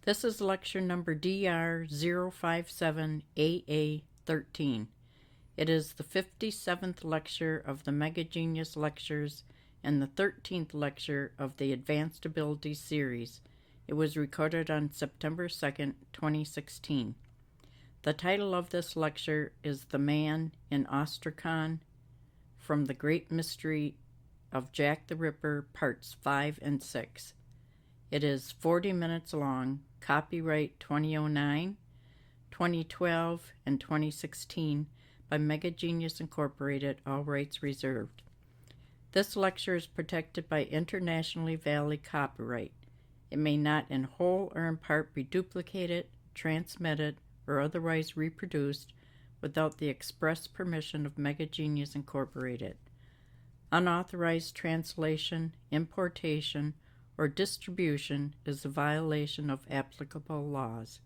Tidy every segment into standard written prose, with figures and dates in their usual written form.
This is lecture number DR057AA13. It is the 57th lecture of the Mega Genius Lectures and the 13th lecture of the Advanced Ability series. It was recorded on September 2nd, 2016. The title of this lecture is The Man in Astrakhan from the Great Mystery of Jack the Ripper, Parts 5 and 6. It is 40 minutes long, copyright 2009, 2012, and 2016 by Mega Genius Incorporated, all rights reserved. This lecture is protected by internationally valid copyright. It may not in whole or in part be duplicated, transmitted, or otherwise reproduced without the express permission of Mega Genius Incorporated. Unauthorized translation, importation, or distribution is a violation of applicable laws.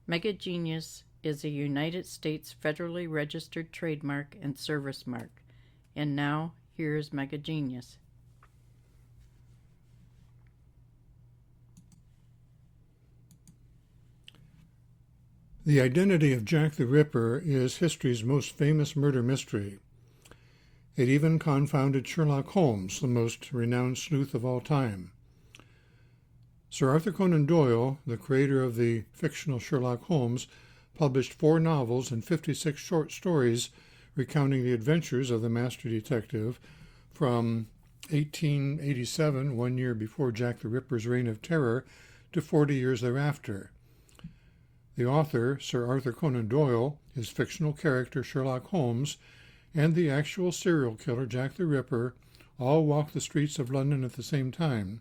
Mega Genius is a United States federally registered trademark and service mark. And now, here is Mega Genius. The identity of Jack the Ripper is history's most famous murder mystery. It even confounded Sherlock Holmes, the most renowned sleuth of all time. Sir Arthur Conan Doyle, the creator of the fictional Sherlock Holmes, published 4 novels and 56 short stories recounting the adventures of the master detective from 1887, 1 year before Jack the Ripper's reign of terror, to 40 years thereafter. The author, Sir Arthur Conan Doyle, his fictional character Sherlock Holmes, and the actual serial killer Jack the Ripper all walked the streets of London at the same time.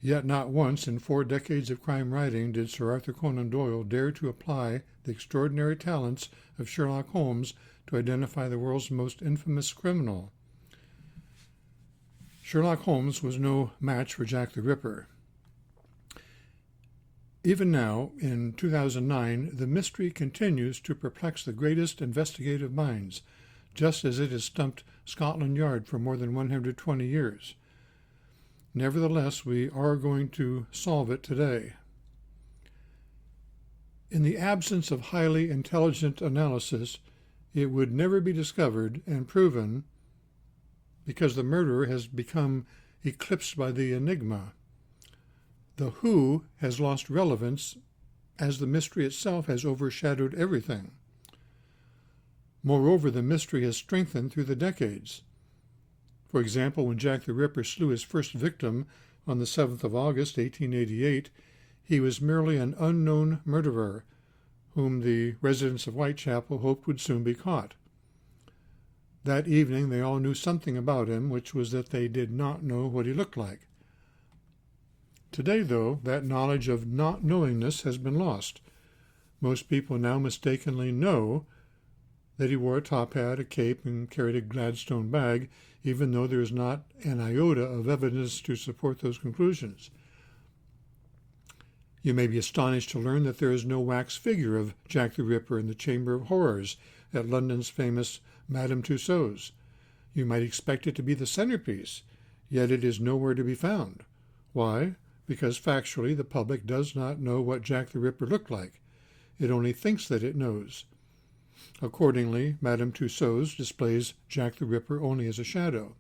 Yet not once in 4 decades of crime writing did Sir Arthur Conan Doyle dare to apply the extraordinary talents of Sherlock Holmes to identify the world's most infamous criminal. Sherlock Holmes was no match for Jack the Ripper. Even now, in 2009, the mystery continues to perplex the greatest investigative minds, just as it has stumped Scotland Yard for more than 120 years. Nevertheless, we are going to solve it today. In the absence of highly intelligent analysis, it would never be discovered and proven because the murderer has become eclipsed by the enigma. The who has lost relevance as the mystery itself has overshadowed everything. Moreover, the mystery has strengthened through the decades. For example, when Jack the Ripper slew his first victim on the 7th of August, 1888, he was merely an unknown murderer, whom the residents of Whitechapel hoped would soon be caught. That evening they all knew something about him, which was that they did not know what he looked like. Today, though, that knowledge of not knowingness has been lost. Most people now mistakenly know that he wore a top hat, a cape, and carried a Gladstone bag, even though there is not an iota of evidence to support those conclusions. You may be astonished to learn that there is no wax figure of Jack the Ripper in the Chamber of Horrors at London's famous Madame Tussauds. You might expect it to be the centerpiece, yet it is nowhere to be found. Why? Because factually the public does not know what Jack the Ripper looked like. It only thinks that it knows. Accordingly, Madame Tussauds displays Jack the Ripper only as a shadow.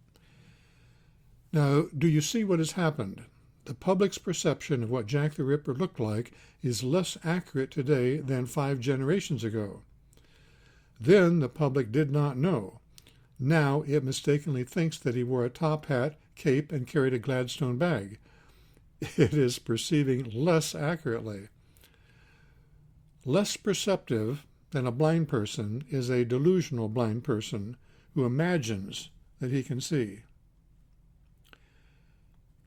Now, do you see what has happened? The public's perception of what Jack the Ripper looked like is less accurate today than 5 generations ago. Then the public did not know. Now it mistakenly thinks that he wore a top hat, cape, and carried a Gladstone bag. It is perceiving less accurately. Less perceptive than a blind person is a delusional blind person who imagines that he can see.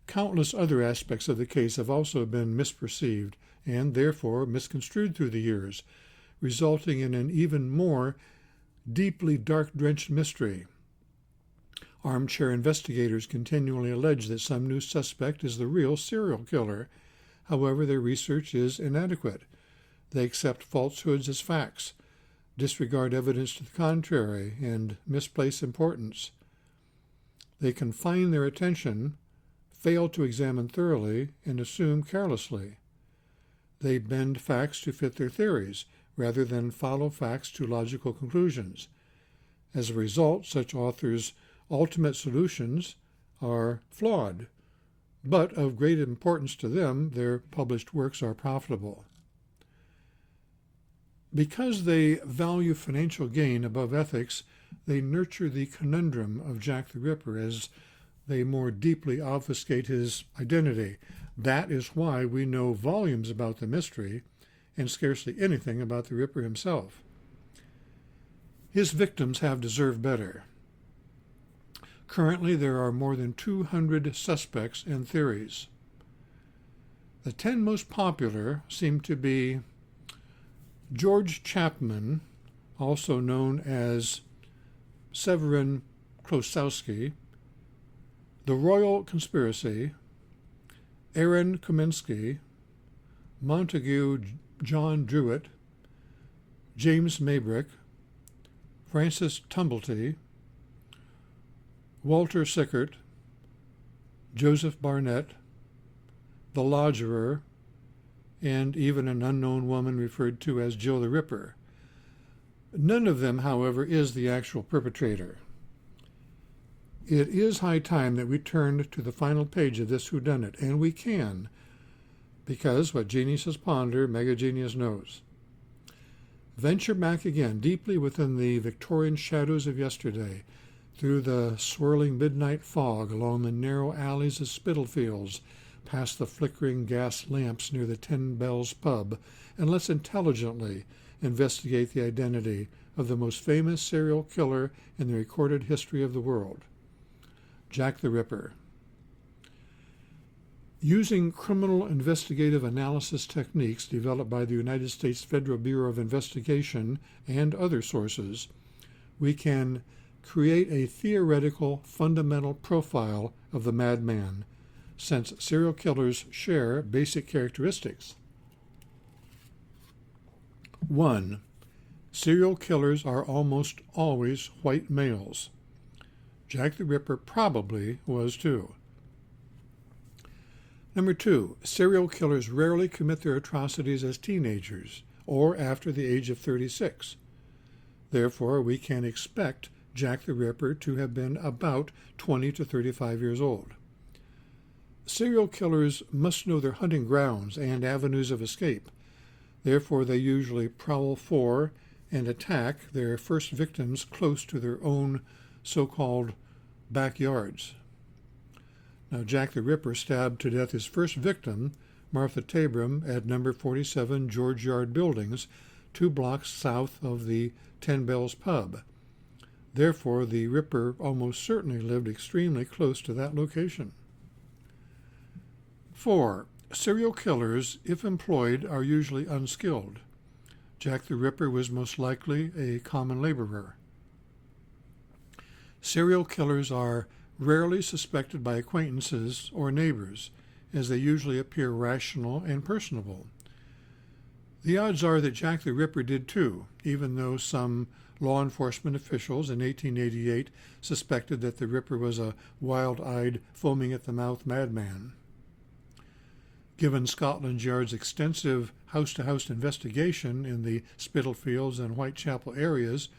Countless other aspects of the case have also been misperceived and therefore misconstrued through the years, resulting in an even more deeply dark-drenched mystery. Armchair investigators continually allege that some new suspect is the real serial killer. However, their research is inadequate. They accept falsehoods as facts, disregard evidence to the contrary, and misplace importance. They confine their attention, fail to examine thoroughly, and assume carelessly. They bend facts to fit their theories, rather than follow facts to logical conclusions. As a result, such authors' ultimate solutions are flawed, but of great importance to them, their published works are profitable. Because they value financial gain above ethics, they nurture the conundrum of Jack the Ripper as they more deeply obfuscate his identity. That is why we know volumes about the mystery and scarcely anything about the Ripper himself. His victims have deserved better. Currently, there are more than 200 suspects and theories. The 10 most popular seem to be George Chapman, also known as Severin Klosowski, The Royal Conspiracy, Aaron Kaminsky, Montague John Druitt, James Maybrick, Francis Tumblety, Walter Sickert, Joseph Barnett, The Lodgerer, and even an unknown woman referred to as Joe the Ripper. None of them, however, is the actual perpetrator. It is high time that we turned to the final page of this whodunit, and we can, because what geniuses ponder, megagenius knows. Venture back again, deeply within the Victorian shadows of yesterday, through the swirling midnight fog, along the narrow alleys of Spitalfields, past the flickering gas lamps near the 10 Bells pub, and let's intelligently investigate the identity of the most famous serial killer in the recorded history of the world, Jack the Ripper. Using criminal investigative analysis techniques developed by the United States Federal Bureau of Investigation and other sources, we can create a theoretical fundamental profile of the madman, since serial killers share basic characteristics. 1. Serial killers are almost always white males. Jack the Ripper probably was too. Number 2. Serial killers rarely commit their atrocities as teenagers or after the age of 36. Therefore, we can expect Jack the Ripper to have been about 20 to 35 years old. Serial killers must know their hunting grounds and avenues of escape. Therefore, they usually prowl for and attack their first victims close to their own so-called backyards. Now, Jack the Ripper stabbed to death his first victim, Martha Tabram, at number 47 George Yard Buildings, 2 blocks south of the 10 Bells pub. Therefore, the Ripper almost certainly lived extremely close to that location. 4. Serial killers, if employed, are usually unskilled. Jack the Ripper was most likely a common laborer. Serial killers are rarely suspected by acquaintances or neighbors, as they usually appear rational and personable. The odds are that Jack the Ripper did too, even though some law enforcement officials in 1888 suspected that the Ripper was a wild-eyed, foaming-at-the-mouth madman. Given Scotland Yard's extensive house-to-house investigation in the Spitalfields and Whitechapel areas,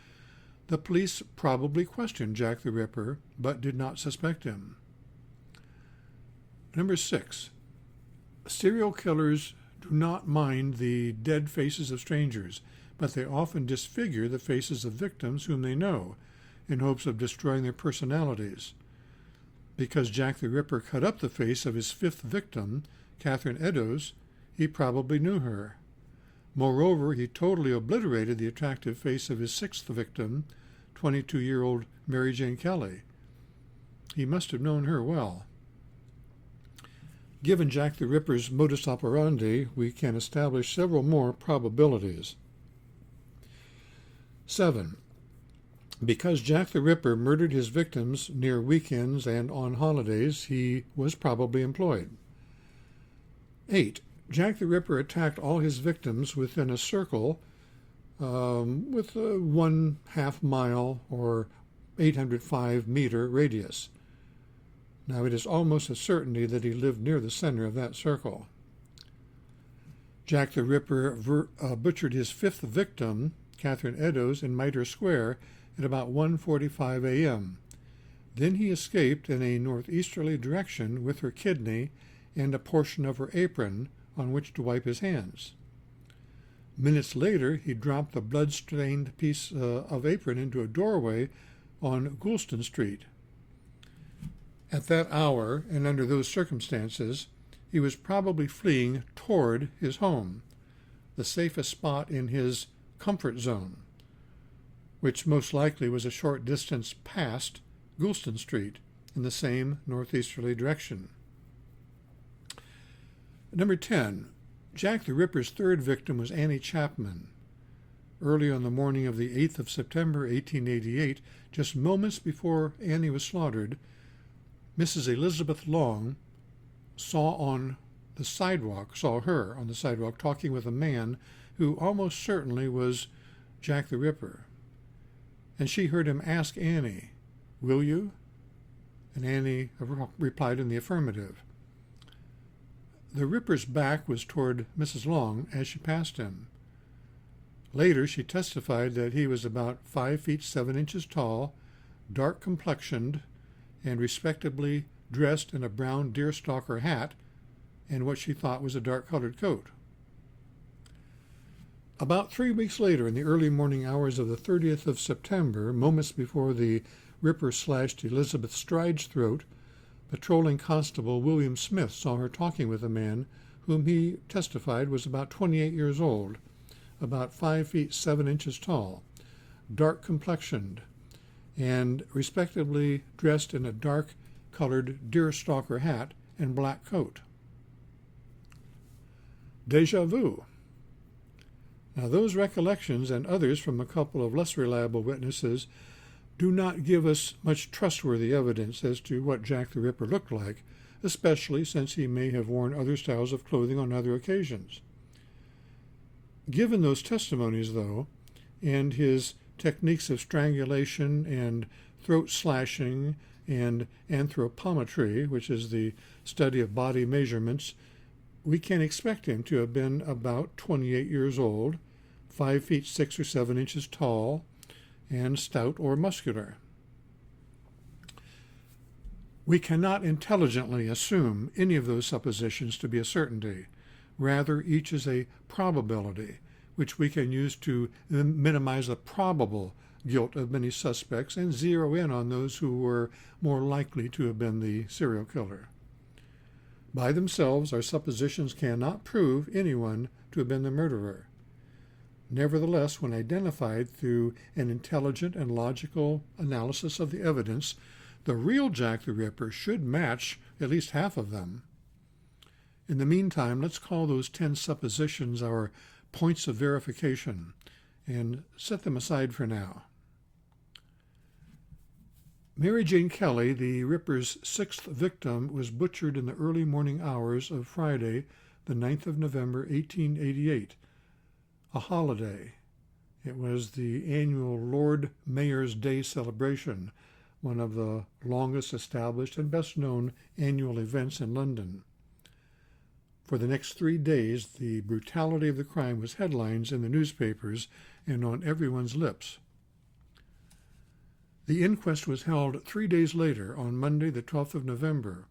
the police probably questioned Jack the Ripper, but did not suspect him. Number 6. Serial killers do not mind the dead faces of strangers, but they often disfigure the faces of victims whom they know, in hopes of destroying their personalities. Because Jack the Ripper cut up the face of his 5th victim, Catherine Eddowes, he probably knew her. Moreover, he totally obliterated the attractive face of his 6th victim, 22-year-old Mary Jane Kelly. He must have known her well. Given Jack the Ripper's modus operandi, we can establish several more probabilities. 7. Because Jack the Ripper murdered his victims near weekends and on holidays, he was probably employed. 8. Jack the Ripper attacked all his victims within a circle with a 1/2 mile or 805-meter radius. Now, it is almost a certainty that he lived near the center of that circle. Jack the Ripper butchered his fifth victim, Catherine Eddowes, in Mitre Square at about 1:45 a.m. Then he escaped in a northeasterly direction with her kidney and a portion of her apron on which to wipe his hands. Minutes later, he dropped the blood-stained piece of apron into a doorway on Goulston Street. At that hour, and under those circumstances, he was probably fleeing toward his home, the safest spot in his comfort zone, which most likely was a short distance past Goulston Street in the same northeasterly direction. Number 10. Jack the Ripper's third victim was Annie Chapman. Early on the morning of the 8th of September, 1888, just moments before Annie was slaughtered, Mrs. Elizabeth Long saw her on the sidewalk talking with a man who almost certainly was Jack the Ripper. And she heard him ask Annie, "Will you?" And Annie replied in the affirmative. The Ripper's back was toward Mrs. Long as she passed him. Later, she testified that he was about 5 feet 7 inches tall, dark complexioned, and respectably dressed in a brown deerstalker hat and what she thought was a dark-colored coat. About 3 weeks later, in the early morning hours of the 30th of September, moments before the Ripper slashed Elizabeth Stride's throat, patrolling constable William Smith saw her talking with a man whom he testified was about 28 years old, about 5 feet 7 inches tall, dark complexioned, and respectively dressed in a dark-colored deerstalker hat and black coat. Déjà vu. Now, those recollections and others from a couple of less reliable witnesses do not give us much trustworthy evidence as to what Jack the Ripper looked like, especially since he may have worn other styles of clothing on other occasions. Given those testimonies, though, and his techniques of strangulation and throat slashing and anthropometry, which is the study of body measurements, we can expect him to have been about 28 years old, 5 feet 6 or 7 inches tall, and stout or muscular. We cannot intelligently assume any of those suppositions to be a certainty. Rather, each is a probability, which we can use to minimize the probable guilt of many suspects and zero in on those who were more likely to have been the serial killer. By themselves, our suppositions cannot prove anyone to have been the murderer. Nevertheless, when identified through an intelligent and logical analysis of the evidence, the real Jack the Ripper should match at least half of them. In the meantime, let's call those 10 suppositions our points of verification and set them aside for now. Mary Jane Kelly, the Ripper's sixth victim, was butchered in the early morning hours of Friday, the 9th of November, 1888, a holiday. It was the annual Lord Mayor's Day celebration, one of the longest established and best known annual events in London. For the next 3 days, the brutality of the crime was headlines in the newspapers and on everyone's lips. The inquest was held 3 days later, on Monday, the 12th of November.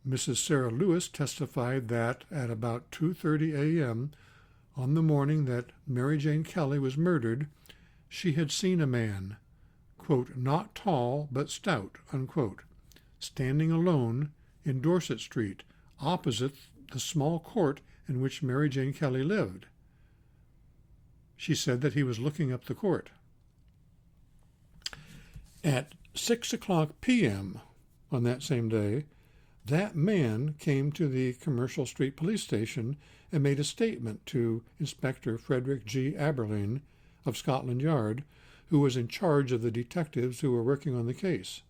Mrs. Sarah Lewis testified that at about 2:30 a.m., on the morning that Mary Jane Kelly was murdered, she had seen a man, quote, "not tall but stout," unquote, standing alone in Dorset Street, opposite the small court in which Mary Jane Kelly lived. She said that he was looking up the court. At 6:00 p.m. on that same day, that man came to the Commercial Street Police Station and made a statement to Inspector Frederick G. Aberline of Scotland Yard, who was in charge of the detectives who were working on the case.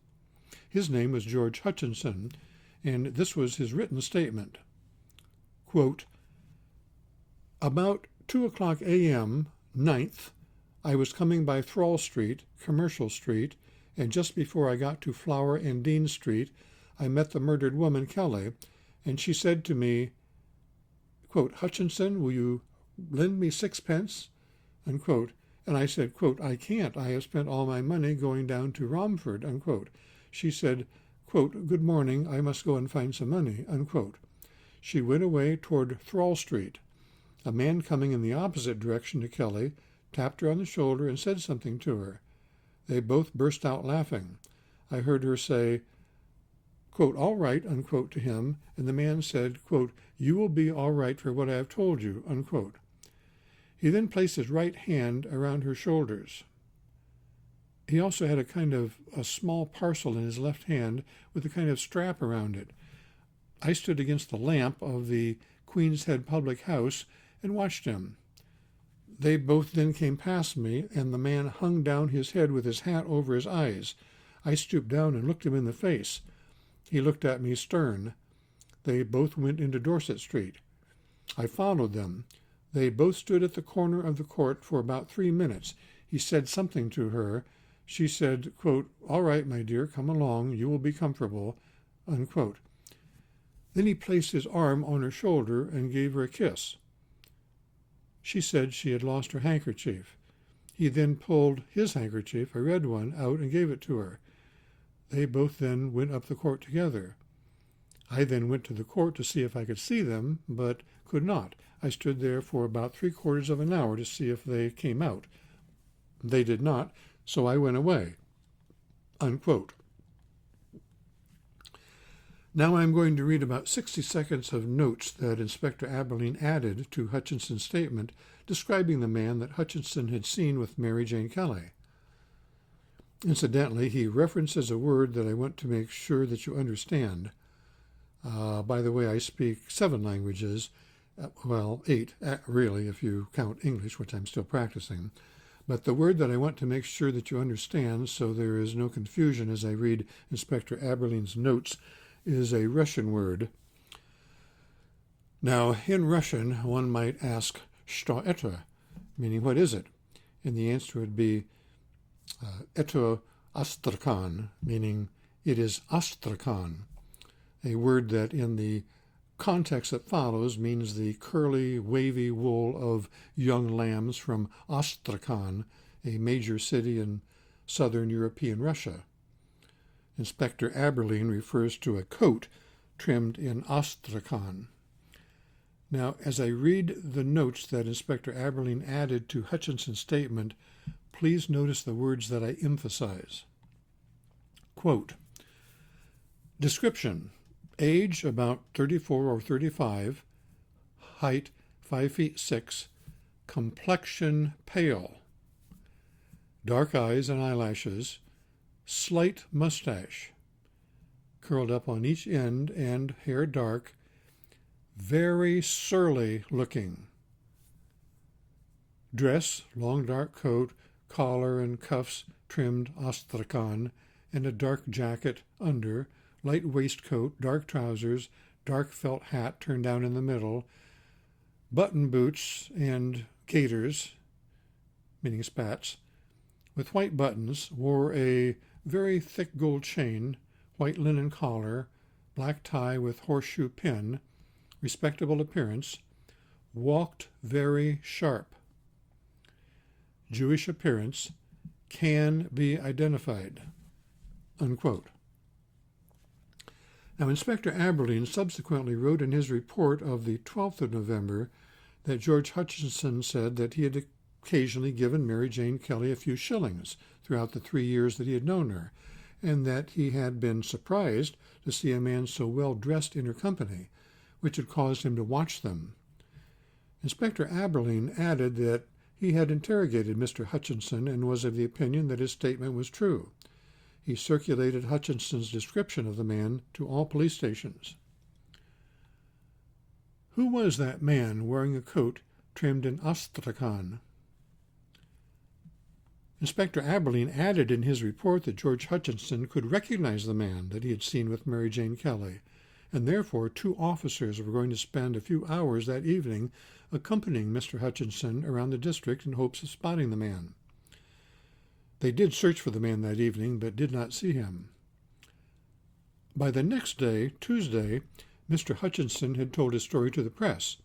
His name was George Hutchinson, and this was his written statement. Quote, "About 2:00 a.m., 9th, I was coming by Thrall Street, Commercial Street, and just before I got to Flower and Dean Street, I met the murdered woman, Kelly, and she said to me, quote, "Hutchinson, will you lend me 6 pence?" unquote. And I said, quote, "I can't. I have spent all my money going down to Romford," unquote. She said, quote, "Good morning. I must go and find some money," unquote. She went away toward Thrall Street. A man coming in the opposite direction to Kelly tapped her on the shoulder and said something to her. They both burst out laughing. I heard her say, quote, "All right," unquote, to him, and the man said, quote, "You will be all right for what I have told you," unquote. He then placed his right hand around her shoulders. He also had a small parcel in his left hand with a kind of strap around it. I stood against the lamp of the Queen's Head public house and watched him. They both then came past me, and the man hung down his head with his hat over his eyes. I stooped down and looked him in the face. He looked at me stern. They both went into Dorset Street. I followed them. They both stood at the corner of the court for about 3 minutes. He said something to her. She said, quote, "All right, my dear, come along. You will be comfortable," unquote. Then he placed his arm on her shoulder and gave her a kiss. She said she had lost her handkerchief. He then pulled his handkerchief, a red one, out and gave it to her. They both then went up the court together. I then went to the court to see if I could see them, but could not. I stood there for about 3/4 of an hour to see if they came out. They did not, so I went away," unquote. Now I'm going to read about 60 seconds of notes that Inspector Aberline added to Hutchinson's statement describing the man that Hutchinson had seen with Mary Jane Kelly. Incidentally, he references a word that I want to make sure that you understand. By the way, I speak 7 languages, 8, really, if you count English, which I'm still practicing. But the word that I want to make sure that you understand, so there is no confusion as I read Inspector Aberline's notes, is a Russian word. Now, in Russian, one might ask, "Что это?" meaning, what is it? And the answer would be, "Это Astrakhan," meaning, it is Astrakhan, a word that in the context that follows means the curly, wavy wool of young lambs from Astrakhan, a major city in southern European Russia. Inspector Aberline refers to a coat trimmed in Astrakhan. Now, as I read the notes that Inspector Aberline added to Hutchinson's statement, please notice the words that I emphasize. Quote, description: age about 34 or 35, height 5 feet 6, complexion pale, dark eyes and eyelashes, slight mustache, curled up on each end and hair dark, very surly looking. Dress, long dark coat, collar and cuffs trimmed Astrakhan, and a dark jacket under, light waistcoat, dark trousers, dark felt hat turned down in the middle, button boots and gaiters, meaning spats, with white buttons, wore a very thick gold chain, white linen collar, black tie with horseshoe pin, respectable appearance, walked very sharp. Jewish appearance, can be identified, unquote. Now, Inspector Aberline subsequently wrote in his report of the 12th of November that George Hutchinson said that he had occasionally given Mary Jane Kelly a few shillings throughout the 3 years that he had known her, and that he had been surprised to see a man so well dressed in her company, which had caused him to watch them. Inspector Aberline added that he had interrogated Mr. Hutchinson and was of the opinion that his statement was true. He circulated Hutchinson's description of the man to all police stations. Who was that man wearing a coat trimmed in Astrakhan? Inspector Aberline added in his report that George Hutchinson could recognize the man that he had seen with Mary Jane Kelly, and therefore 2 officers were going to spend a few hours that evening accompanying Mr. Hutchinson around the district in hopes of spotting the man. They did search for the man that evening, but did not see him. By the next day, Tuesday, Mr. Hutchinson had told his story to the press.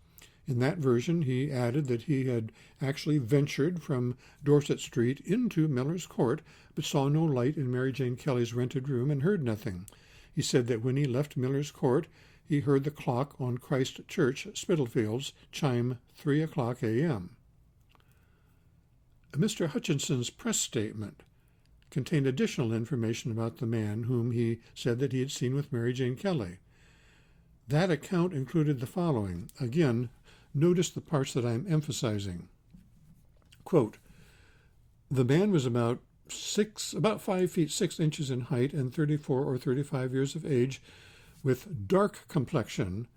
In that version, he added that he had actually ventured from Dorset Street into Miller's Court, but saw no light in Mary Jane Kelly's rented room and heard nothing. He said that when he left Miller's Court, he heard the clock on Christ Church, Spitalfields, chime 3 o'clock a.m. Mr. Hutchinson's press statement contained additional information about the man whom he said that he had seen with Mary Jane Kelly. That account included the following. Again, notice the parts that I'm emphasizing. Quote, the man was about 5 feet 6 inches in height and 34 or 35 years of age, with dark complexion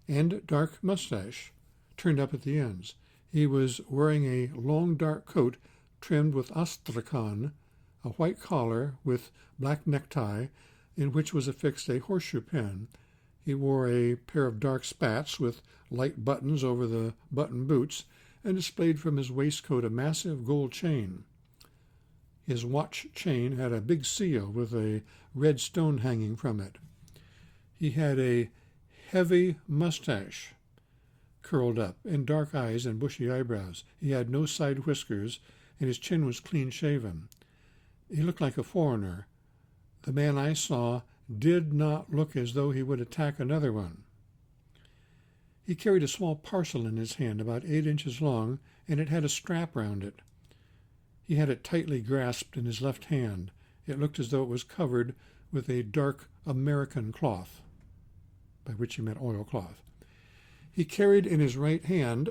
and dark mustache turned up at the ends. He was wearing a long dark coat trimmed with Astrakhan, a white collar with black necktie in which was affixed a horseshoe pin. He wore a pair of dark spats with light buttons over the button boots and displayed from his waistcoat a massive gold chain. His watch chain had a big seal with a red stone hanging from it. He had a heavy mustache curled up and dark eyes and bushy eyebrows. He had no side whiskers, and his chin was clean-shaven. He looked like a foreigner. The man I saw did not look as though he would attack another one. He carried a small parcel in his hand, about 8 inches long, and it had a strap round it. He had it tightly grasped in his left hand. It looked as though it was covered with a dark American cloth, by which he meant oilcloth. He carried in his right hand,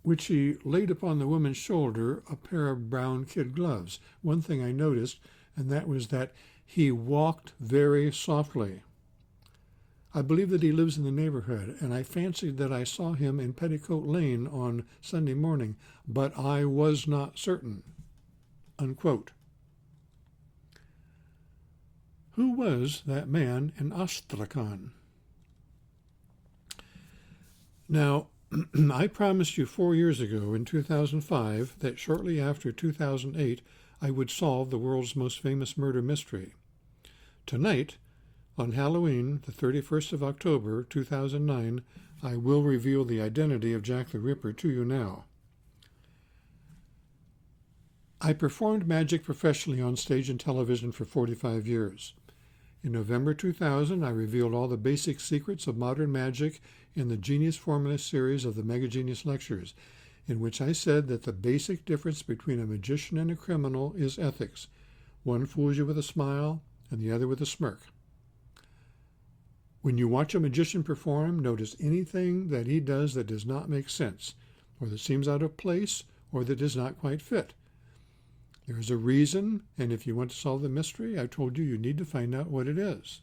which he laid upon the woman's shoulder, a pair of brown kid gloves. One thing I noticed, and that was that he walked very softly. I believe that he lives in the neighborhood, and I fancied that I saw him in Petticoat Lane on Sunday morning, but I was not certain." Unquote. Who was that man in Astrakhan? Now, I promised you 4 years ago, in 2005, that shortly after 2008, I would solve the world's most famous murder mystery. Tonight, on Halloween, the 31st of October, 2009, I will reveal the identity of Jack the Ripper to you now. I performed magic professionally on stage and television for 45 years. In November 2000, I revealed all the basic secrets of modern magic in the Genius Formula series of the Mega Genius Lectures, in which I said that the basic difference between a magician and a criminal is ethics. One fools you with a smile, and the other with a smirk. When you watch a magician perform, notice anything that he does that does not make sense, or that seems out of place, or that does not quite fit. There is a reason, and if you want to solve the mystery, I told you need to find out what it is.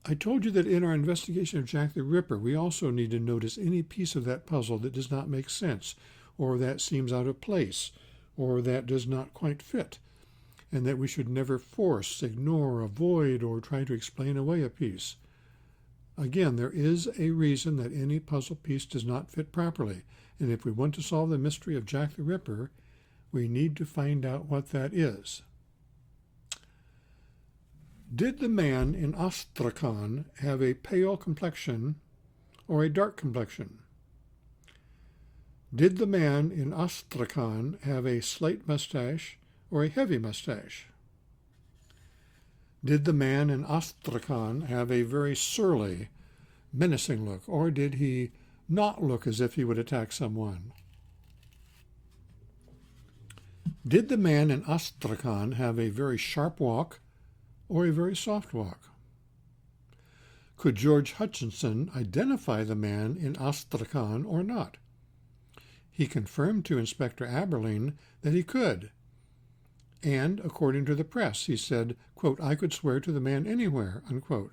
I told you that in our investigation of Jack the Ripper, we also need to notice any piece of that puzzle that does not make sense, or that seems out of place, or that does not quite fit, and that we should never force, ignore, avoid, or try to explain away a piece. Again, there is a reason that any puzzle piece does not fit properly, and if we want to solve the mystery of Jack the Ripper, we need to find out what that is. Did the man in Astrakhan have a pale complexion or a dark complexion? Did the man in Astrakhan have a slight mustache or a heavy mustache? Did the man in Astrakhan have a very surly, menacing look, or did he not look as if he would attack someone? Did the man in Astrakhan have a very sharp walk or a very soft walk? Could George Hutchinson identify the man in Astrakhan or not? He confirmed to Inspector Aberline that he could. And, according to the press, he said, quote, "I could swear to the man anywhere," unquote.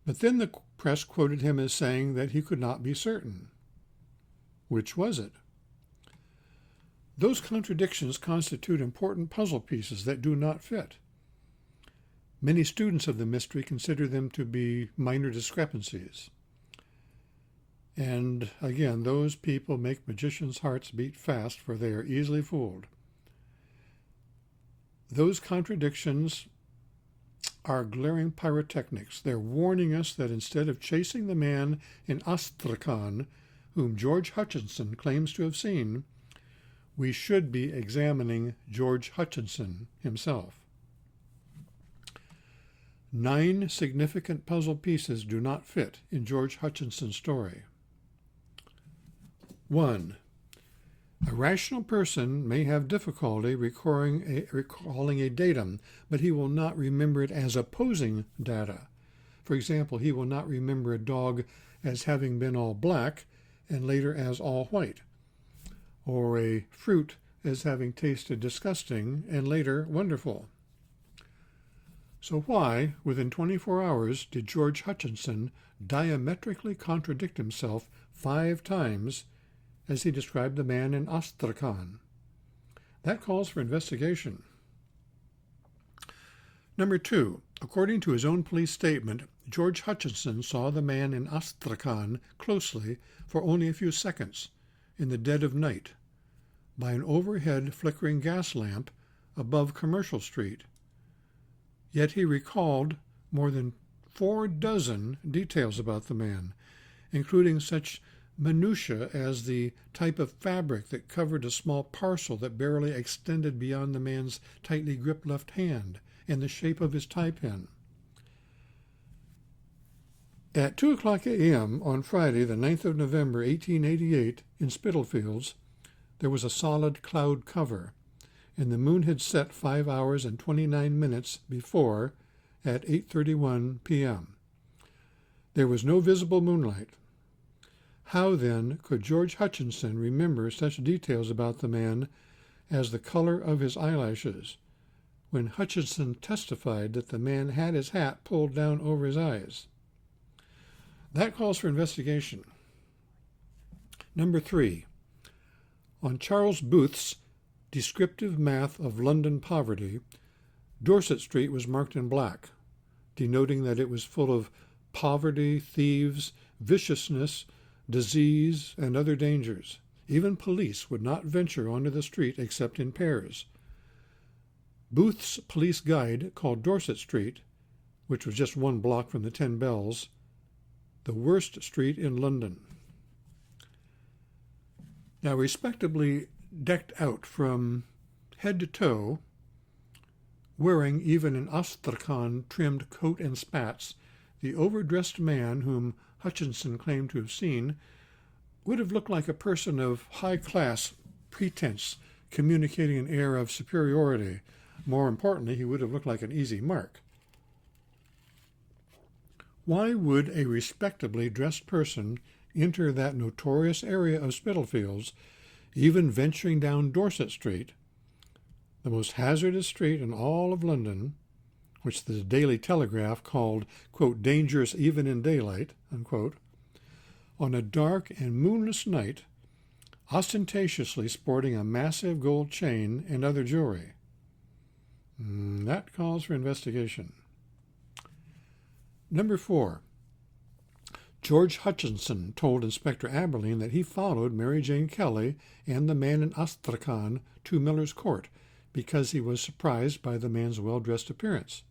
But then the press quoted him as saying that he could not be certain. Which was it? Those contradictions constitute important puzzle pieces that do not fit. Many students of the mystery consider them to be minor discrepancies. And again, those people make magicians' hearts beat fast, for they are easily fooled. Those contradictions are glaring pyrotechnics. They're warning us that instead of chasing the man in Astrakhan, whom George Hutchinson claims to have seen, we should be examining George Hutchinson himself. 9 significant puzzle pieces do not fit in George Hutchinson's story. 1. A rational person may have difficulty recalling a datum, but he will not remember it as opposing data. For example, he will not remember a dog as having been all black and later as all white, or a fruit as having tasted disgusting and later wonderful. So why, within 24 hours, did George Hutchinson diametrically contradict himself 5 times as he described the man in Astrakhan? That calls for investigation. Number 2, according to his own police statement, George Hutchinson saw the man in Astrakhan closely for only a few seconds in the dead of night by an overhead flickering gas lamp above Commercial Street. Yet he recalled more than 4 dozen details about the man, including such minutiae as the type of fabric that covered a small parcel that barely extended beyond the man's tightly gripped left hand, and the shape of his tie pin. At 2:00 a.m. on Friday, the 9th of November, 1888, in Spitalfields, there was a solid cloud cover, and the moon had set 5 hours and 29 minutes before at 8:31 p.m. There was no visible moonlight. How, then, could George Hutchinson remember such details about the man as the color of his eyelashes, when Hutchinson testified that the man had his hat pulled down over his eyes? That calls for investigation. Number 3. On Charles Booth's descriptive map of London poverty, Dorset Street was marked in black, denoting that it was full of poverty, thieves, viciousness, disease, and other dangers. Even police would not venture onto the street except in pairs. Booth's police guide called Dorset Street, which was just 1 block from the 10 Bells, the worst street in London. Now, respectably decked out from head to toe, wearing even an Astrakhan-trimmed coat and spats, the overdressed man whom Hutchinson claimed to have seen would have looked like a person of high-class pretense, communicating an air of superiority. More importantly, he would have looked like an easy mark. Why would a respectably dressed person enter that notorious area of Spitalfields, even venturing down Dorset Street, the most hazardous street in all of London, which the Daily Telegraph called, quote, dangerous even in daylight, unquote, on a dark and moonless night, ostentatiously sporting a massive gold chain and other jewelry? That calls for investigation. Number 4. George Hutchinson told Inspector Aberline that he followed Mary Jane Kelly and the man in Astrakhan to Miller's Court because he was surprised by the man's well-dressed appearance.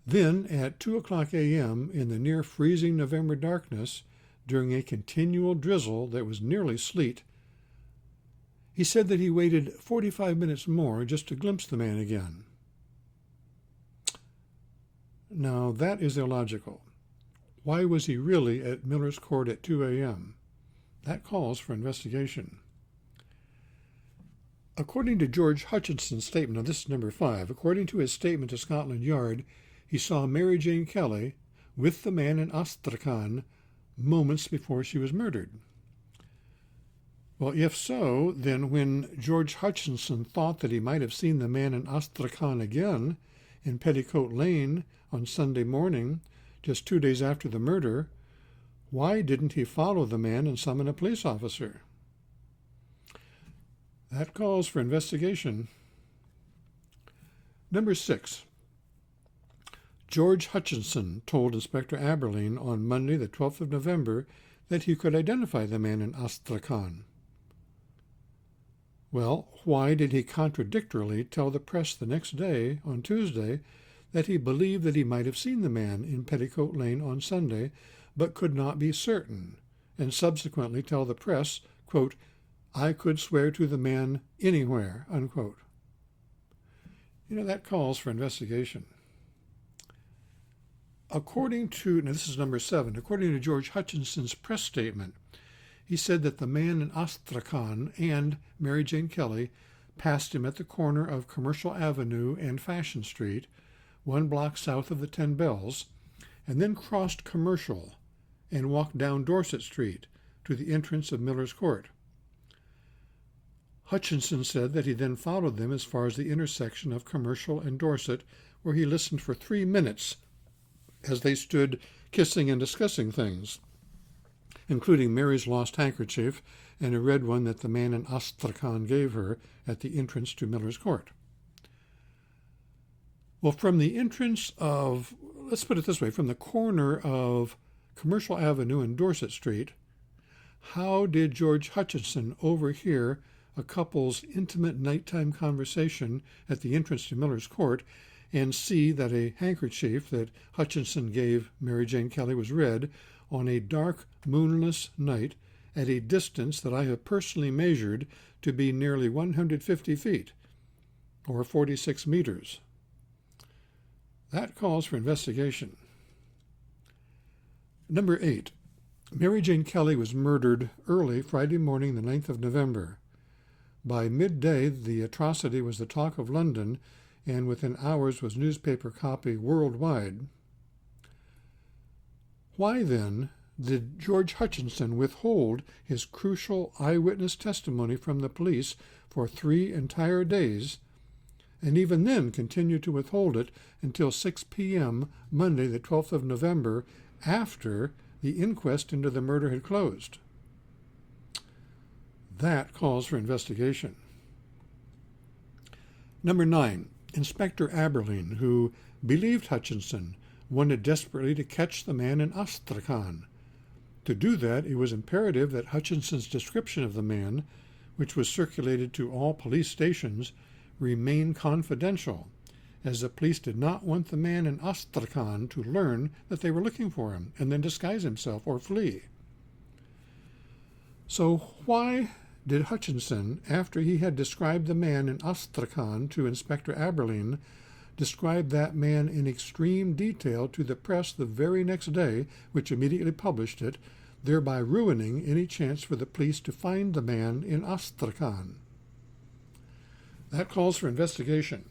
Then, at 2:00 a.m., in the near-freezing November darkness, during a continual drizzle that was nearly sleet, he said that he waited 45 minutes more just to glimpse the man again. Now, that is illogical. Why was he really at Miller's Court at 2 a.m.? That calls for investigation. According to George Hutchinson's statement, now this is number 5, according to his statement to Scotland Yard, he saw Mary Jane Kelly with the man in Astrakhan moments before she was murdered. Well, if so, then when George Hutchinson thought that he might have seen the man in Astrakhan again in Petticoat Lane on Sunday morning, just 2 days after the murder, why didn't he follow the man and summon a police officer? That calls for investigation. Number 6. George Hutchinson told Inspector Aberline on Monday, the 12th of November, that he could identify the man in Astrakhan. Well, why did he contradictorily tell the press the next day, on Tuesday, that he believed that he might have seen the man in Petticoat Lane on Sunday, but could not be certain, and subsequently tell the press, quote, "I could swear to the man anywhere," unquote. That calls for investigation. This is number 7, according to George Hutchinson's press statement, he said that the man in Astrakhan and Mary Jane Kelly passed him at the corner of Commercial Avenue and Fashion Street, 1 block south of the 10 Bells, and then crossed Commercial and walked down Dorset Street to the entrance of Miller's Court. Hutchinson said that he then followed them as far as the intersection of Commercial and Dorset, where he listened for 3 minutes as they stood kissing and discussing things, including Mary's lost handkerchief and a red one that the man in Astrakhan gave her at the entrance to Miller's Court. Well, from the entrance of, let's put it this way, from the corner of Commercial Avenue and Dorset Street, how did George Hutchinson overhear a couple's intimate nighttime conversation at the entrance to Miller's Court and see that a handkerchief that Hutchinson gave Mary Jane Kelly was red on a dark, moonless night at a distance that I have personally measured to be nearly 150 feet, or 46 meters? That calls for investigation. Number 8. Mary Jane Kelly was murdered early Friday morning, the 9th of November. By midday, the atrocity was the talk of London, and within hours was newspaper copy worldwide. Why, then, did George Hutchinson withhold his crucial eyewitness testimony from the police for 3 entire days, and even then continue to withhold it until 6 p.m. Monday, the 12th of November, after the inquest into the murder had closed? That calls for investigation. Number 9. Inspector Aberline, who believed Hutchinson, wanted desperately to catch the man in Astrakhan. To do that, it was imperative that Hutchinson's description of the man, which was circulated to all police stations, remain confidential, as the police did not want the man in Astrakhan to learn that they were looking for him and then disguise himself or flee. So why did Hutchinson, after he had described the man in Astrakhan to Inspector Aberline, describe that man in extreme detail to the press the very next day, which immediately published it, thereby ruining any chance for the police to find the man in Astrakhan? That calls for investigation.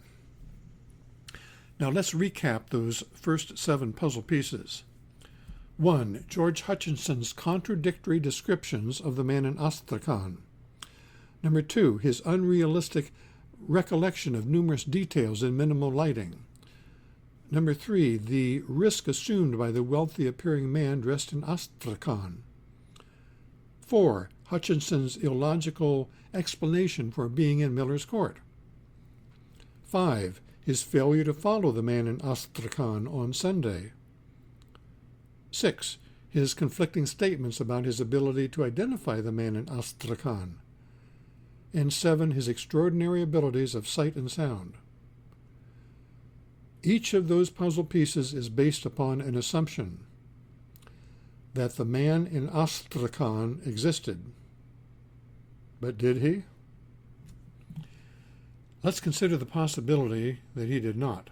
Now let's recap those first 7 puzzle pieces. 1. George Hutchinson's contradictory descriptions of the man in Astrakhan. Number 2. His unrealistic recollection of numerous details in minimal lighting. Number 3. The risk assumed by the wealthy-appearing man dressed in Astrakhan. 4. Hutchinson's illogical explanation for being in Miller's Court. 5. His failure to follow the man in Astrakhan on Sunday. 6. His conflicting statements about his ability to identify the man in Astrakhan. And 7. His extraordinary abilities of sight and sound. Each of those puzzle pieces is based upon an assumption that the man in Astrakhan existed. But did he? Let's consider the possibility that he did not.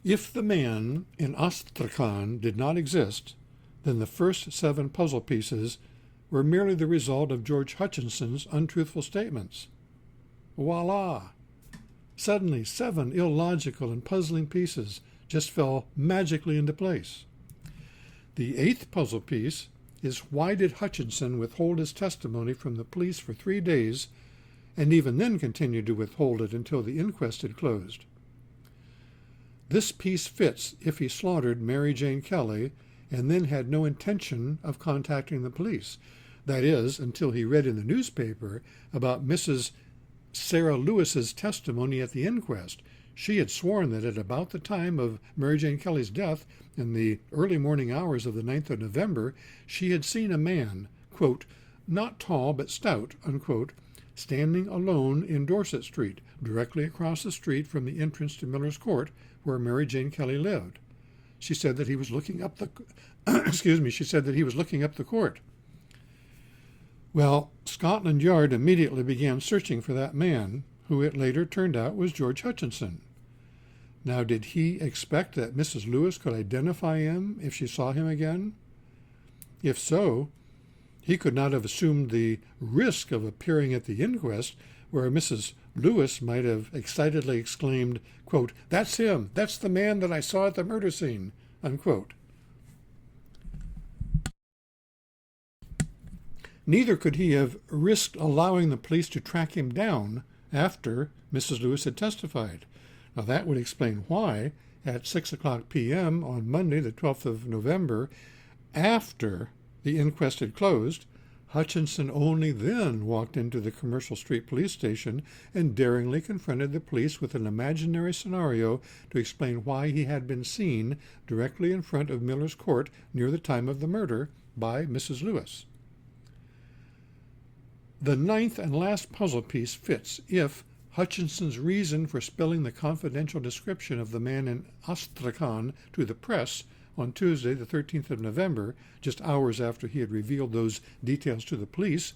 If the man in Astrakhan did not exist, then the first 7 puzzle pieces were merely the result of George Hutchinson's untruthful statements. Voila! Suddenly, 7 illogical and puzzling pieces just fell magically into place. The 8th puzzle piece is, why did Hutchinson withhold his testimony from the police for 3 days, and even then continued to withhold it until the inquest had closed? This piece fits if he slaughtered Mary Jane Kelly and then had no intention of contacting the police. That is, until he read in the newspaper about Mrs. Sarah Lewis's testimony at the inquest. She had sworn that at about the time of Mary Jane Kelly's death, in the early morning hours of the 9th of November, she had seen a man, quote, not tall but stout, unquote, standing alone in Dorset Street, directly across the street from the entrance to Miller's Court, where Mary Jane Kelly lived. She said that he was looking up the she said that he was looking up the court. Well, Scotland Yard immediately began searching for that man, who it later turned out was George Hutchinson. Now, did he expect that Mrs. Lewis could identify him if she saw him again? If so, he could not have assumed the risk of appearing at the inquest, where Mrs. Lewis might have excitedly exclaimed, quote, "That's him! That's the man that I saw at the murder scene!" unquote. Neither could he have risked allowing the police to track him down after Mrs. Lewis had testified. Now that would explain why, at 6:00 p.m. on Monday, the 12th of November, after the inquest had closed, Hutchinson only then walked into the Commercial Street Police Station and daringly confronted the police with an imaginary scenario to explain why he had been seen directly in front of Miller's Court near the time of the murder by Mrs. Lewis. The ninth and last puzzle piece fits if Hutchinson's reason for spilling the confidential description of the man in Astrakhan to the press on Tuesday, the 13th of November, just hours after he had revealed those details to the police,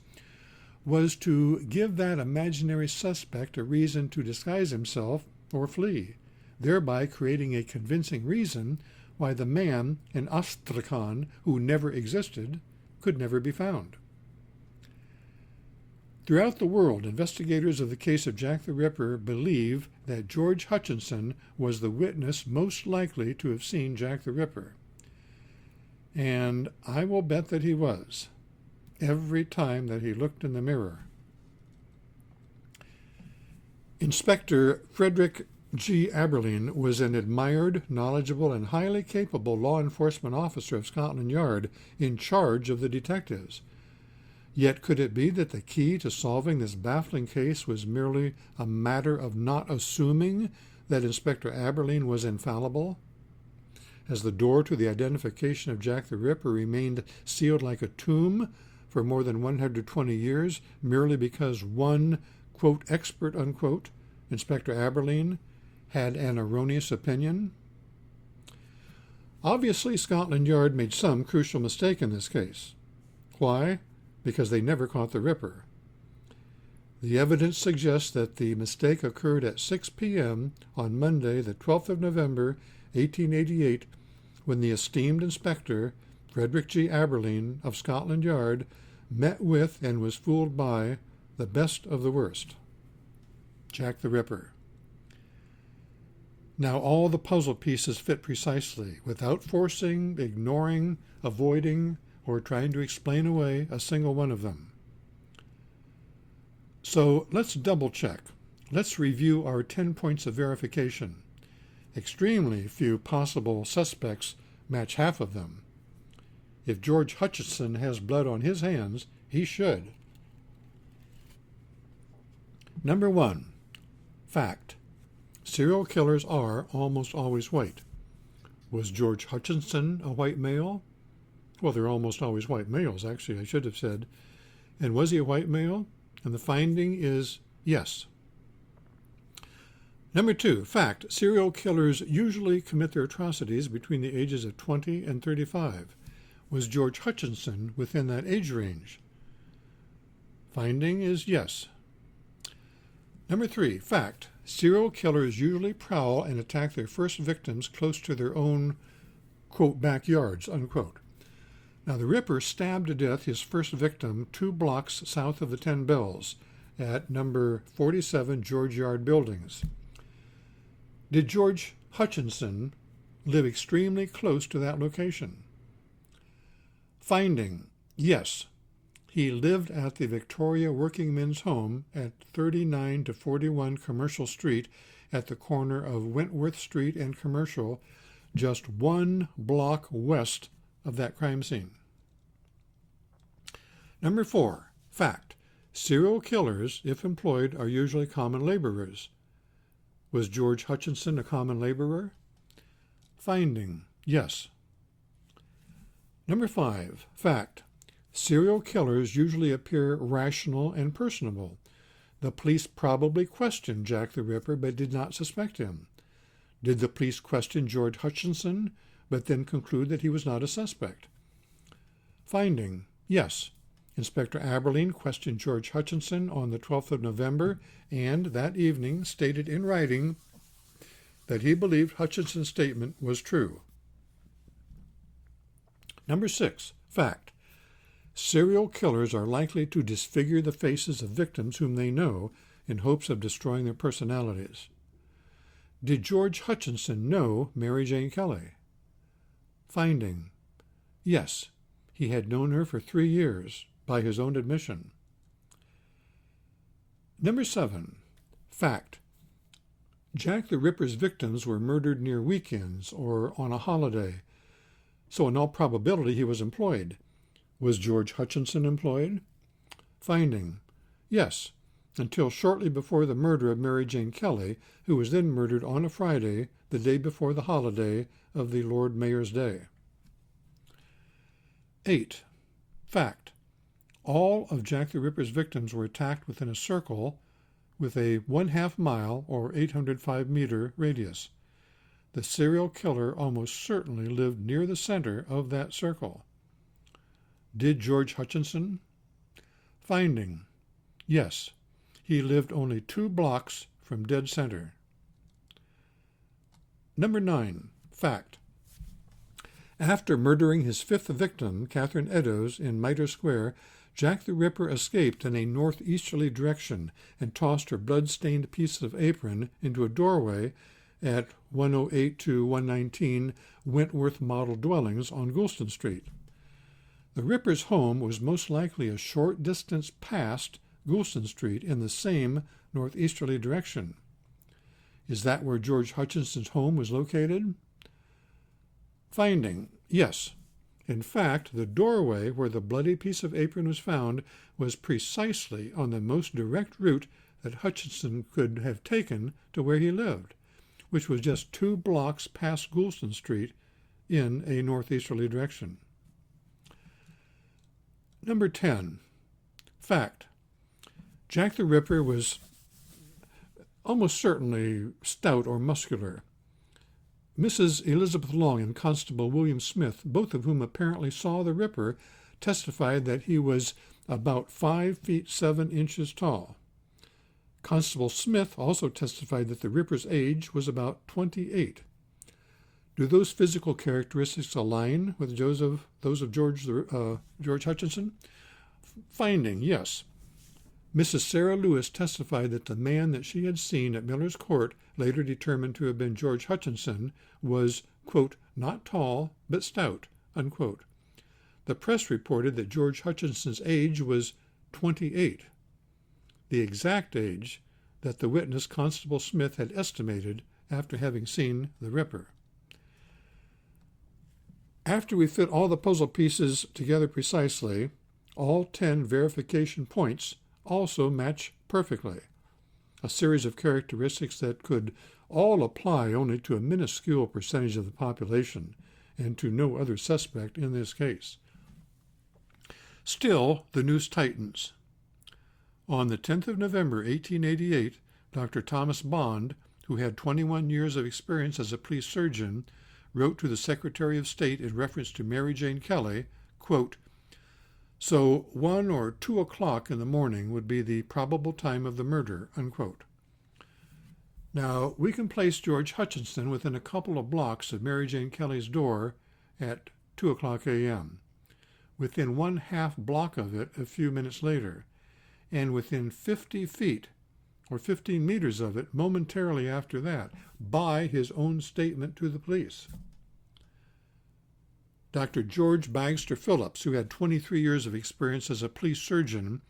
was to give that imaginary suspect a reason to disguise himself or flee, thereby creating a convincing reason why the man in Astrakhan, who never existed, could never be found. Throughout the world, investigators of the case of Jack the Ripper believe that George Hutchinson was the witness most likely to have seen Jack the Ripper. And I will bet that he was, every time that he looked in the mirror. Inspector Frederick G. Aberline was an admired, knowledgeable, and highly capable law enforcement officer of Scotland Yard in charge of the detectives. Yet could it be that the key to solving this baffling case was merely a matter of not assuming that Inspector Aberline was infallible? As the door to the identification of Jack the Ripper remained sealed like a tomb for more than 120 years, merely because one, quote, expert, unquote, Inspector Aberline, had an erroneous opinion? Obviously, Scotland Yard made some crucial mistake in this case. Why? Because they never caught the Ripper. The evidence suggests that the mistake occurred at 6 p.m. on Monday, the 12th of November, 1888, when the esteemed inspector, Frederick G. Aberline of Scotland Yard, met with and was fooled by the best of the worst, Jack the Ripper. Now all the puzzle pieces fit precisely, without forcing, ignoring, avoiding, or trying to explain away a single one of them. So let's double-check. Let's review our 10 points of verification. Extremely few possible suspects match half of them. If George Hutchinson has blood on his hands, he should. Number 1. Fact. Serial killers are almost always white. Was George Hutchinson a white male? Well, they're almost always white males, actually, I should have said. And was he a white male? And the finding is yes. Number 2, fact. Serial killers usually commit their atrocities between the ages of 20 and 35. Was George Hutchinson within that age range? Finding is yes. Number 3, fact. Serial killers usually prowl and attack their first victims close to their own, quote, backyards, unquote. Now, the Ripper stabbed to death his first victim 2 blocks south of the 10 Bells at number 47 George Yard Buildings. Did George Hutchinson live extremely close to that location? Finding, yes. He lived at the Victoria Working Men's Home at 39 to 41 Commercial Street at the corner of Wentworth Street and Commercial, just 1 block west of that crime scene. Number 4, fact. Serial killers, if employed, are usually common laborers. Was George Hutchinson a common laborer? Finding, yes. Number 5, fact. Serial killers usually appear rational and personable. The police probably questioned Jack the Ripper but did not suspect him. Did the police question George Hutchinson but then conclude that he was not a suspect? Finding: yes. Inspector Aberline questioned George Hutchinson on the 12th of November and that evening stated in writing that he believed Hutchinson's statement was true. Number 6. Fact: serial killers are likely to disfigure the faces of victims whom they know in hopes of destroying their personalities. Did George Hutchinson know Mary Jane Kelly? Finding: yes. He had known her for 3 years, by his own admission. Number 7. Fact: Jack the Ripper's victims were murdered near weekends or on a holiday, so in all probability he was employed. Was George Hutchinson employed? Finding: yes, until shortly before the murder of Mary Jane Kelly, who was then murdered on a Friday, the day before the holiday of the Lord Mayor's Day. 8. Fact: all of Jack the Ripper's victims were attacked within a circle with a 1/2 mile or 805-meter radius. The serial killer almost certainly lived near the center of that circle. Did George Hutchinson? Finding: yes. He lived only 2 blocks from dead center. Number 9. Fact: after murdering his 5th victim, Catherine Eddowes, in Mitre Square, Jack the Ripper escaped in a northeasterly direction and tossed her blood-stained piece of apron into a doorway at 108 to 119 Wentworth Model Dwellings on Goulston Street. The Ripper's home was most likely a short distance past Goulston Street in the same northeasterly direction. Is that where George Hutchinson's home was located? Finding: yes. In fact, the doorway where the bloody piece of apron was found was precisely on the most direct route that Hutchinson could have taken to where he lived, which was just 2 blocks past Goulston Street in a northeasterly direction. Number 10. Fact: Jack the Ripper was almost certainly stout or muscular. Mrs. Elizabeth Long and Constable William Smith, both of whom apparently saw the Ripper, testified that he was about 5 feet 7 inches tall. Constable Smith also testified that the Ripper's age was about 28. Do those physical characteristics align with those of George Hutchinson? Finding: yes. Mrs. Sarah Lewis testified that the man that she had seen at Miller's Court, later determined to have been George Hutchinson, was, quote, not tall, but stout, unquote. The press reported that George Hutchinson's age was 28, the exact age that the witness, Constable Smith, had estimated after having seen the Ripper. After we fit all the puzzle pieces together precisely, all 10 verification points also match perfectly, a series of characteristics that could all apply only to a minuscule percentage of the population and to no other suspect in this case. Still, the noose tightens. On the 10th of November, 1888, Dr. Thomas Bond, who had 21 years of experience as a police surgeon, wrote to the Secretary of State in reference to Mary Jane Kelly, quote, so 1 or 2 o'clock in the morning would be the probable time of the murder, unquote. Now, we can place George Hutchinson within a couple of blocks of Mary Jane Kelly's door at 2 o'clock a.m., within 1/2 block of it a few minutes later, and within 50 feet or 15 meters of it momentarily after that, by his own statement to the police. Dr. George Bagster Phillips, who had 23 years of experience as a police surgeon,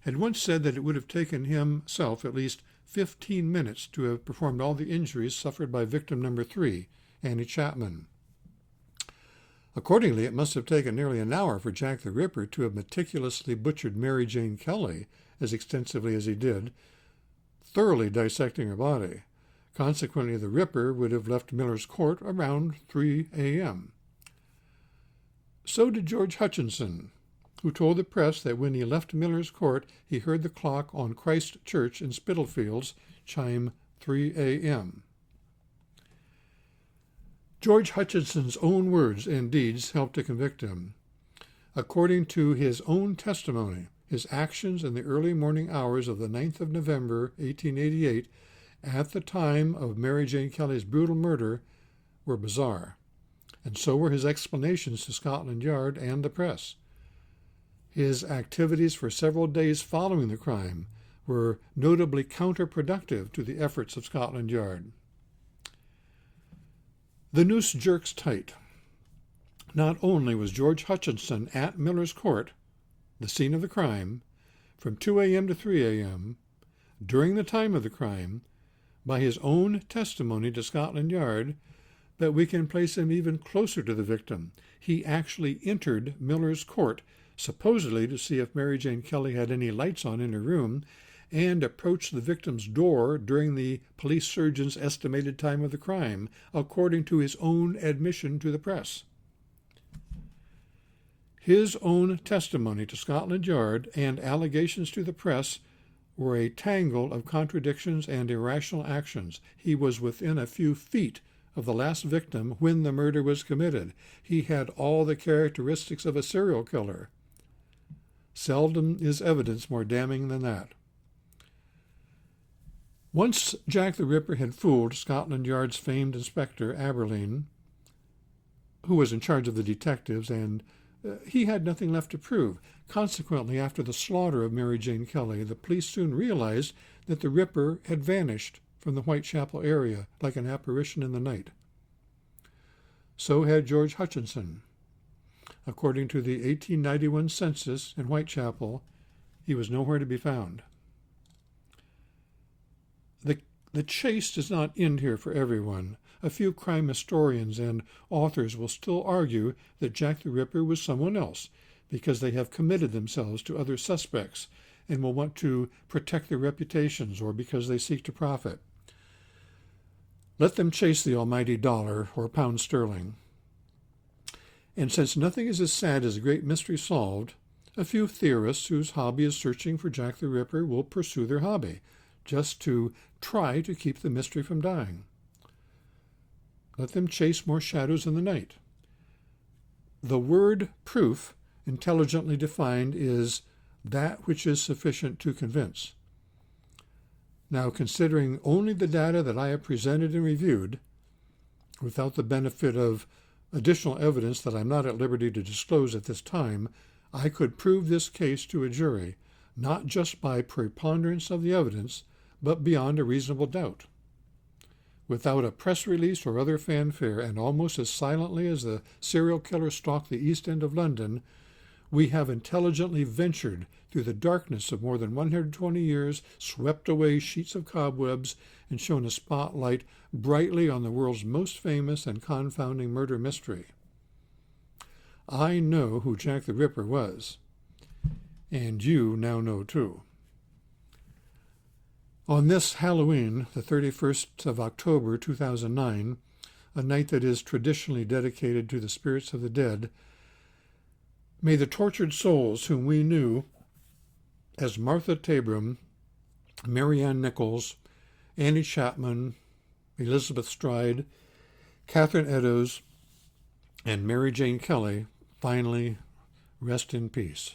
had once said that it would have taken himself at least 15 minutes to have performed all the injuries suffered by victim number 3, Annie Chapman. Accordingly, it must have taken nearly an hour for Jack the Ripper to have meticulously butchered Mary Jane Kelly as extensively as he did, thoroughly dissecting her body. Consequently, the Ripper would have left Miller's Court around 3 a.m. So did George Hutchinson. who told the press that when he left Miller's Court, he heard the clock on Christ Church in Spitalfields chime 3 a.m. George Hutchinson's own words and deeds helped to convict him. According to his own testimony, his actions in the early morning hours of the 9th of November, 1888, at the time of Mary Jane Kelly's brutal murder, were bizarre, and so were his explanations to Scotland Yard and the press. His activities for several days following the crime were notably counterproductive to the efforts of Scotland Yard. The noose jerks tight. Not only was George Hutchinson at Miller's Court, the scene of the crime, from 2 a.m. to 3 a.m., during the time of the crime, by his own testimony to Scotland Yard, but we can place him even closer to the victim. He actually entered Miller's Court, supposedly to see if Mary Jane Kelly had any lights on in her room, and approached the victim's door during the police surgeon's estimated time of the crime, according to his own admission to the press. His own testimony to Scotland Yard and allegations to the press were a tangle of contradictions and irrational actions. He was within a few feet of the last victim when the murder was committed. He had all the characteristics of a serial killer. Seldom is evidence more damning than that. Once Jack the Ripper had fooled Scotland Yard's famed Inspector Aberline, who was in charge of the detectives, and he had nothing left to prove. Consequently, after the slaughter of Mary Jane Kelly, the police soon realized that the Ripper had vanished from the Whitechapel area like an apparition in the night. So had George Hutchinson. According to the 1891 census in Whitechapel, he was nowhere to be found. The chase does not end here for everyone. A few crime historians and authors will still argue that Jack the Ripper was someone else because they have committed themselves to other suspects and will want to protect their reputations or because they seek to profit. Let them chase the almighty dollar or pound sterling. And since nothing is as sad as a great mystery solved, a few theorists whose hobby is searching for Jack the Ripper will pursue their hobby, just to try to keep the mystery from dying. Let them chase more shadows in the night. The word proof, intelligently defined, is that which is sufficient to convince. Now, considering only the data that I have presented and reviewed, without the benefit of additional evidence that I'm not at liberty to disclose at this time, I could prove this case to a jury, not just by preponderance of the evidence, but beyond a reasonable doubt. Without a press release or other fanfare, and almost as silently as the serial killer stalked the East End of London, we have intelligently ventured through the darkness of more than 120 years, swept away sheets of cobwebs, and shone a spotlight brightly on the world's most famous and confounding murder mystery. I know who Jack the Ripper was, and you now know too. On this Halloween, the 31st of October 2009, a night that is traditionally dedicated to the spirits of the dead, may the tortured souls whom we knew as Martha Tabram, Marianne Nichols, Annie Chapman, Elizabeth Stride, Catherine Eddowes, and Mary Jane Kelly finally rest in peace.